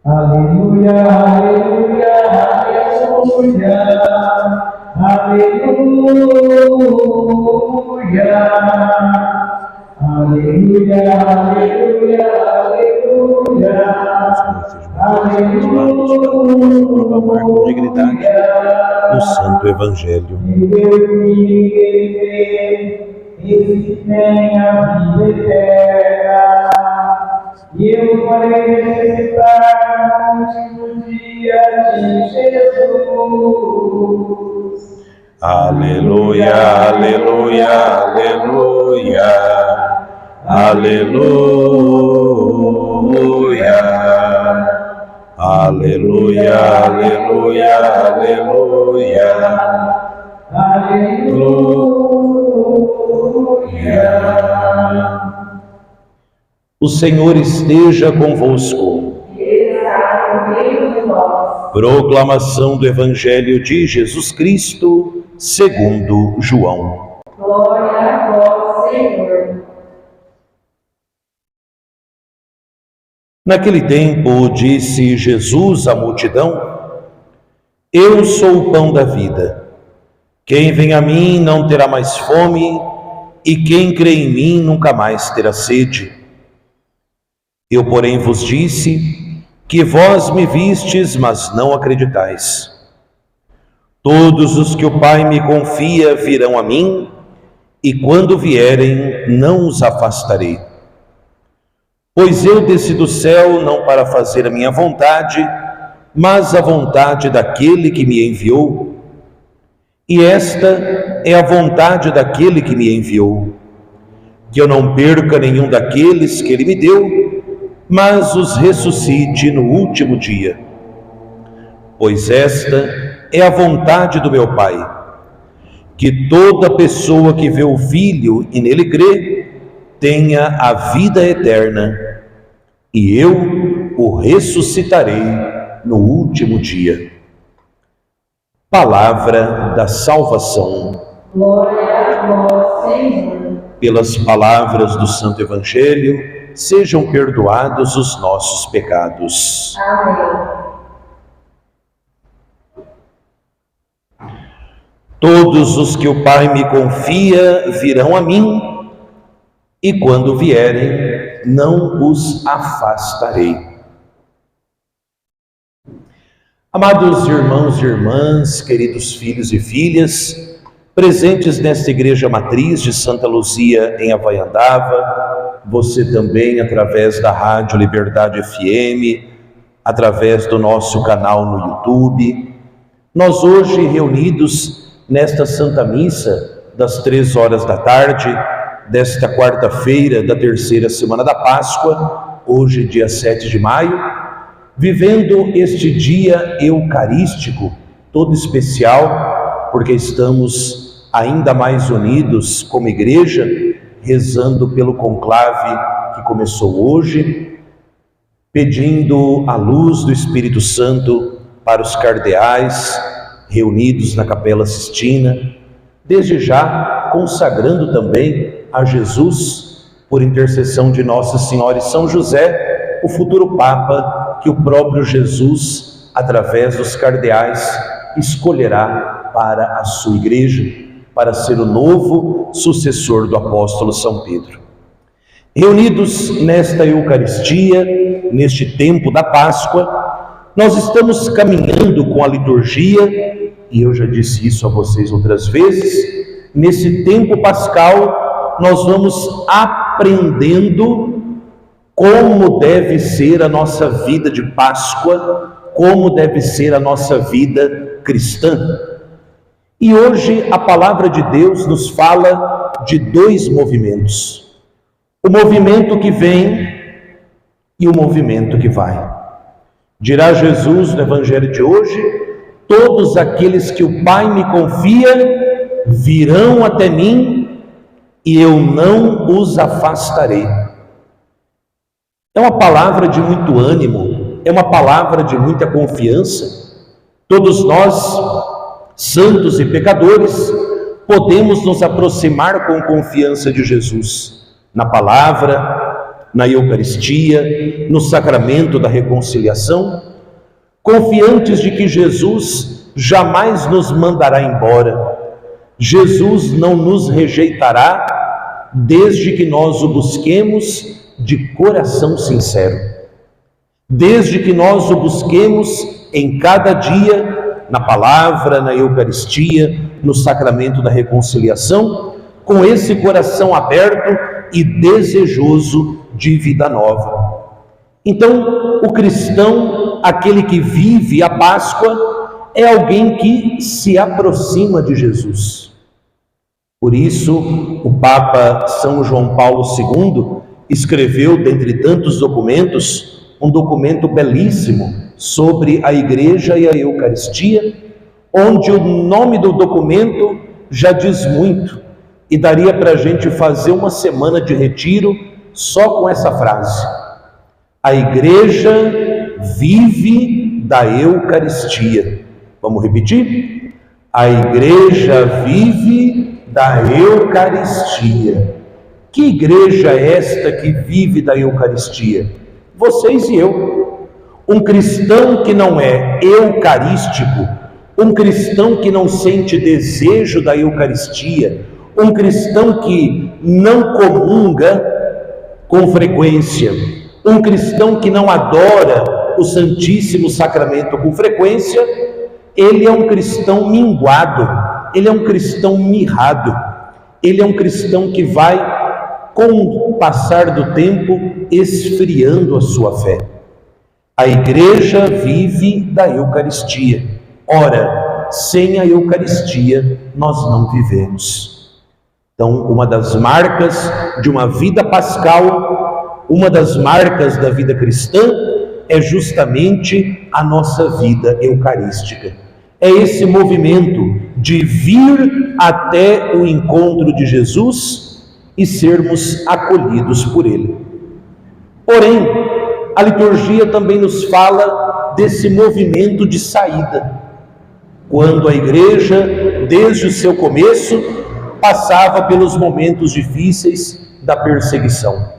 Aleluia, aleluia, aleluia, aleluia, aleluia, aleluia, aleluia, proclamar com dignidade o Santo Evangelho. Esse tem a vida eterna, e eu farei ressuscitar no último dia de Jesus. Aleluia, aleluia, aleluia, aleluia, aleluia, aleluia, aleluia, aleluia. O Senhor esteja convosco. Proclamação do Evangelho de Jesus Cristo, segundo João. Glória a vós, Senhor. Naquele tempo, disse Jesus à multidão: Eu sou o pão da vida. Quem vem a mim não terá mais fome, e quem crê em mim nunca mais terá sede. Eu, porém, vos disse que vós me vistes, mas não acreditais. Todos os que o Pai me confia virão a mim, e quando vierem, não os afastarei. Pois eu desci do céu não para fazer a minha vontade, mas a vontade daquele que me enviou. E esta é a vontade daquele que me enviou, que eu não perca nenhum daqueles que ele me deu, mas os ressuscite no último dia. Pois esta é a vontade do meu Pai, que toda pessoa que vê o Filho e nele crê, tenha a vida eterna, e eu o ressuscitarei no último dia. Palavra da salvação. Glória a vós, Senhor. Pelas palavras do Santo Evangelho, sejam perdoados os nossos pecados. Amém. Todos os que o Pai me confia virão a mim, e quando vierem, não os afastarei. Amados irmãos e irmãs, queridos filhos e filhas, presentes nesta igreja matriz de Santa Luzia em Havaiandava, você também através da Rádio Liberdade FM, através do nosso canal no YouTube, nós hoje reunidos nesta Santa Missa das 3 da tarde, desta quarta-feira da terceira semana da Páscoa, hoje dia 7 de maio, vivendo este dia eucarístico, todo especial, porque estamos ainda mais unidos como igreja, rezando pelo conclave que começou hoje, pedindo a luz do Espírito Santo para os cardeais reunidos na Capela Sistina, desde já consagrando também a Jesus, por intercessão de Nossa Senhora e São José, o futuro Papa que o próprio Jesus, através dos cardeais, escolherá para a sua igreja, para ser o novo sucessor do apóstolo São Pedro. Reunidos nesta Eucaristia, neste tempo da Páscoa, nós estamos caminhando com a liturgia, e eu já disse isso a vocês outras vezes, nesse tempo pascal nós vamos aprendendo como deve ser a nossa vida de Páscoa, como deve ser a nossa vida cristã. E hoje a palavra de Deus nos fala de dois movimentos: o movimento que vem e o movimento que vai. Dirá Jesus no Evangelho de hoje: todos aqueles que o Pai me confia virão até mim, e eu não os afastarei. É uma palavra de muito ânimo, é uma palavra de muita confiança. Todos nós, santos e pecadores, podemos nos aproximar com confiança de Jesus, na palavra, na Eucaristia, no sacramento da reconciliação, confiantes de que Jesus jamais nos mandará embora. Jesus não nos rejeitará desde que nós o busquemos de coração sincero. Desde que nós o busquemos em cada dia, na palavra, na Eucaristia, no sacramento da reconciliação, com esse coração aberto e desejoso de vida nova. Então, o cristão, aquele que vive a Páscoa, é alguém que se aproxima de Jesus. Por isso, o Papa São João Paulo II escreveu, dentre tantos documentos, um documento belíssimo sobre a Igreja e a Eucaristia, onde o nome do documento já diz muito, e daria para a gente fazer uma semana de retiro só com essa frase: a Igreja vive da Eucaristia. Vamos repetir? A Igreja vive da Eucaristia. Que igreja é esta que vive da Eucaristia? Vocês e eu. Um cristão que não é eucarístico, um cristão que não sente desejo da Eucaristia, um cristão que não comunga com frequência, um cristão que não adora o Santíssimo Sacramento com frequência, ele é um cristão minguado, ele é um cristão mirrado, ele é um cristão que vai, com o passar do tempo, esfriando a sua fé. A Igreja vive da Eucaristia. Ora, sem a Eucaristia, nós não vivemos. Então, uma das marcas de uma vida pascal, uma das marcas da vida cristã, é justamente a nossa vida eucarística. É esse movimento de vir até o encontro de Jesus e sermos acolhidos por Ele. Porém, a liturgia também nos fala desse movimento de saída, quando a Igreja, desde o seu começo, passava pelos momentos difíceis da perseguição.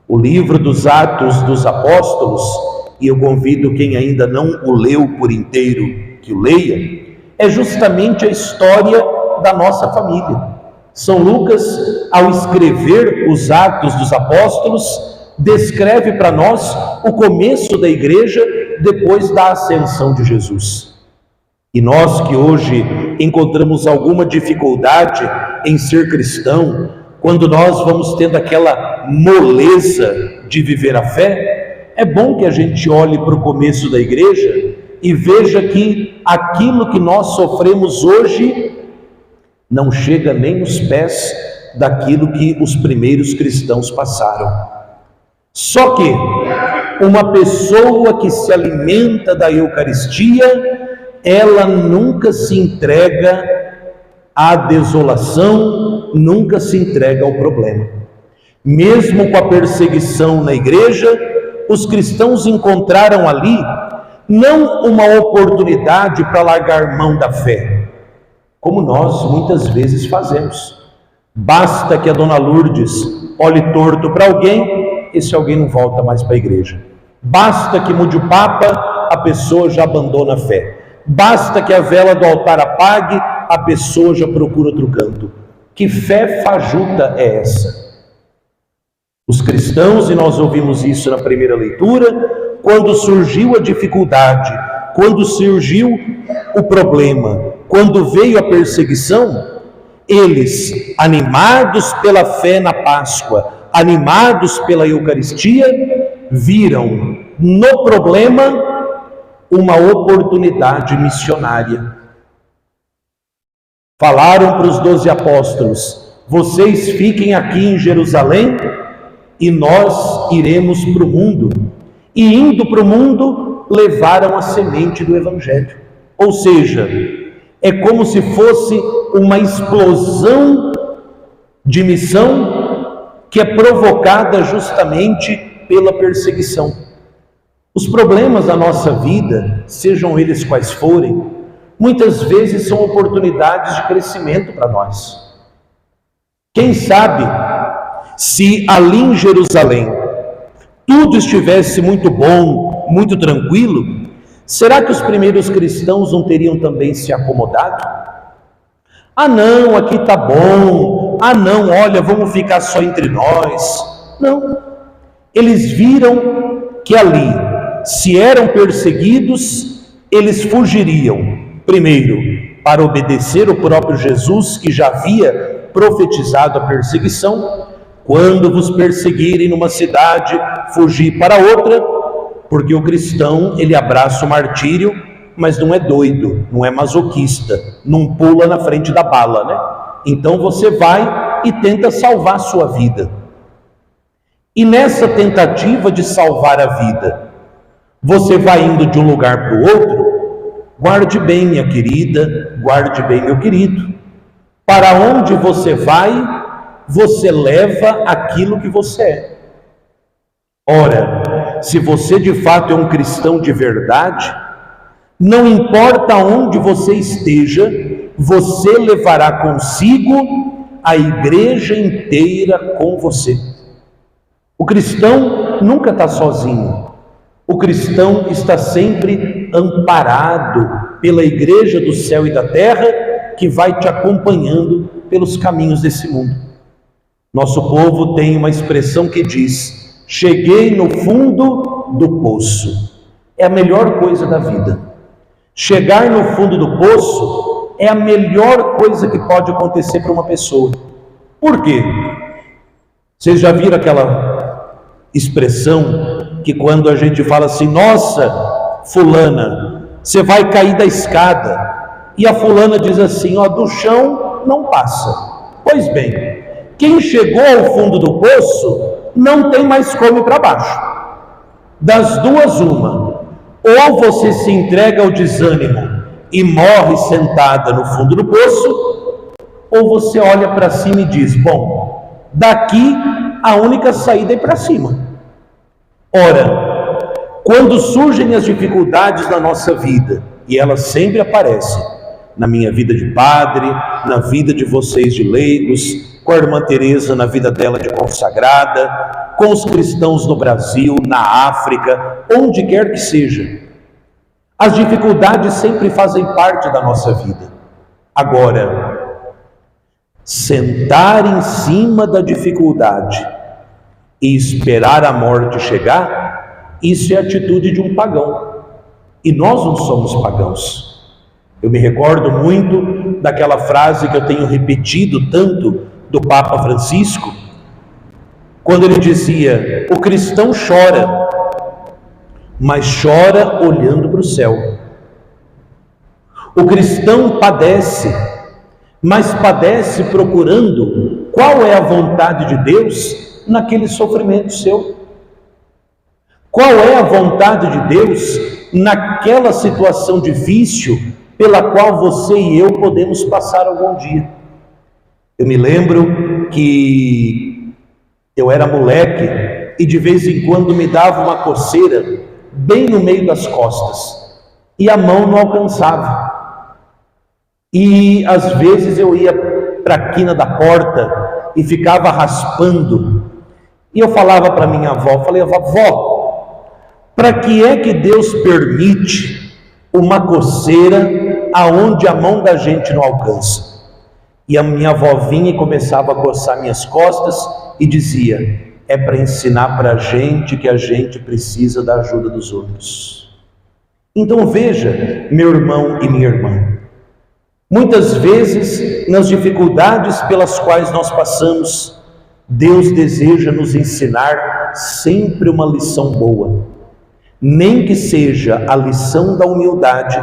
O livro dos Atos dos Apóstolos, e eu convido quem ainda não o leu por inteiro que o leia, é justamente a história da nossa família. São Lucas, ao escrever os Atos dos Apóstolos, descreve para nós o começo da Igreja depois da ascensão de Jesus. E nós que hoje encontramos alguma dificuldade em ser cristão, quando nós vamos tendo aquela moleza de viver a fé, é bom que a gente olhe para o começo da Igreja e veja que aquilo que nós sofremos hoje não chega nem aos pés daquilo que os primeiros cristãos passaram. Só que uma pessoa que se alimenta da Eucaristia, ela nunca se entrega à desolação, nunca se entrega ao problema. Mesmo com a perseguição na Igreja, os cristãos encontraram ali não uma oportunidade para largar mão da fé, como nós muitas vezes fazemos. Basta que a Dona Lourdes olhe torto para alguém, esse alguém não volta mais para a igreja. Basta que mude o Papa, a pessoa já abandona a fé. Basta que a vela do altar apague, a pessoa já procura outro canto. Que fé fajuta é essa? Os cristãos, e nós ouvimos isso na primeira leitura, quando surgiu a dificuldade, quando surgiu o problema, quando veio a perseguição, eles, animados pela fé na Páscoa, animados pela Eucaristia, viram no problema uma oportunidade missionária. Falaram para os 12 apóstolos: vocês fiquem aqui em Jerusalém e nós iremos para o mundo. E indo para o mundo, levaram a semente do Evangelho. Ou seja, é como se fosse uma explosão de missão que é provocada justamente pela perseguição. Os problemas da nossa vida, sejam eles quais forem, muitas vezes são oportunidades de crescimento para nós. Quem sabe, se ali em Jerusalém tudo estivesse muito bom, muito tranquilo, será que os primeiros cristãos não teriam também se acomodado? Ah não, aqui está bom, ah não, olha, vamos ficar só entre nós. Não, eles viram que ali, se eram perseguidos, eles fugiriam, primeiro, para obedecer o próprio Jesus, que já havia profetizado a perseguição: quando vos perseguirem numa cidade, fugir para outra, porque o cristão, ele abraça o martírio, mas não é doido, não é masoquista, não pula na frente da bala, né? Então você vai e tenta salvar a sua vida. E nessa tentativa de salvar a vida, você vai indo de um lugar para o outro. Guarde bem, minha querida, guarde bem, meu querido. Para onde você vai, você leva aquilo que você é. Ora, se você de fato é um cristão de verdade, não importa onde você esteja, você levará consigo a igreja inteira com você. O cristão nunca está sozinho. O cristão está sempre amparado pela igreja do céu e da terra, que vai te acompanhando pelos caminhos desse mundo. Nosso povo tem uma expressão que diz: cheguei no fundo do poço. É a melhor coisa da vida. Chegar no fundo do poço é a melhor coisa que pode acontecer para uma pessoa. Por quê? Vocês já viram aquela expressão que quando a gente fala assim: nossa, fulana, você vai cair da escada, e a fulana diz assim: ó, do chão não passa. Pois bem, quem chegou ao fundo do poço não tem mais como ir para baixo. Das duas, uma: ou você se entrega ao desânimo e morre sentada no fundo do poço, ou você olha para cima e diz: bom, daqui a única saída é para cima. Ora, quando surgem as dificuldades na nossa vida, e elas sempre aparecem, na minha vida de padre, na vida de vocês de leigos, com a irmã Teresa na vida dela de consagrada, com os cristãos no Brasil, na África, onde quer que seja, as dificuldades sempre fazem parte da nossa vida. Agora, sentar em cima da dificuldade e esperar a morte chegar, isso é a atitude de um pagão. E nós não somos pagãos. Eu me recordo muito daquela frase que eu tenho repetido tanto do Papa Francisco, quando ele dizia: o cristão chora, mas chora olhando para o céu. O cristão padece, mas padece procurando qual é a vontade de Deus naquele sofrimento seu. Qual é a vontade de Deus naquela situação difícil pela qual você e eu podemos passar algum dia? Eu me lembro que eu era moleque e de vez em quando me dava uma coceira bem no meio das costas e a mão não alcançava. E às vezes eu ia para a quina da porta e ficava raspando. E eu falava para minha avó, falei: vó, para que é que Deus permite uma coceira aonde a mão da gente não alcança? E a minha avó vinha e começava a coçar minhas costas e dizia: é para ensinar para a gente que a gente precisa da ajuda dos outros. Então veja, meu irmão e minha irmã, muitas vezes nas dificuldades pelas quais nós passamos, Deus deseja nos ensinar sempre uma lição boa, nem que seja a lição da humildade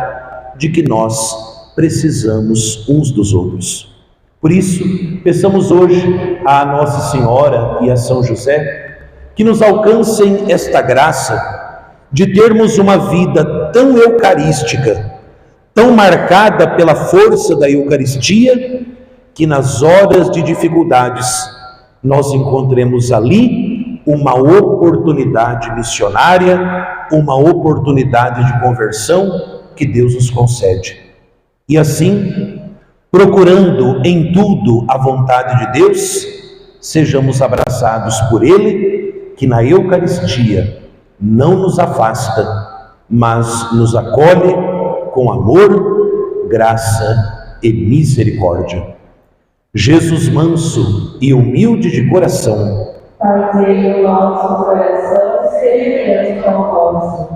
de que nós precisamos uns dos outros. Por isso, peçamos hoje à Nossa Senhora e a São José que nos alcancem esta graça de termos uma vida tão eucarística, tão marcada pela força da Eucaristia, que nas horas de dificuldades nós encontremos ali uma oportunidade missionária, uma oportunidade de conversão que Deus nos concede. E assim, procurando em tudo a vontade de Deus, sejamos abraçados por Ele que na Eucaristia não nos afasta, mas nos acolhe com amor, graça e misericórdia. Jesus manso e humilde de coração, fazei o nosso coração semelhante ao vosso.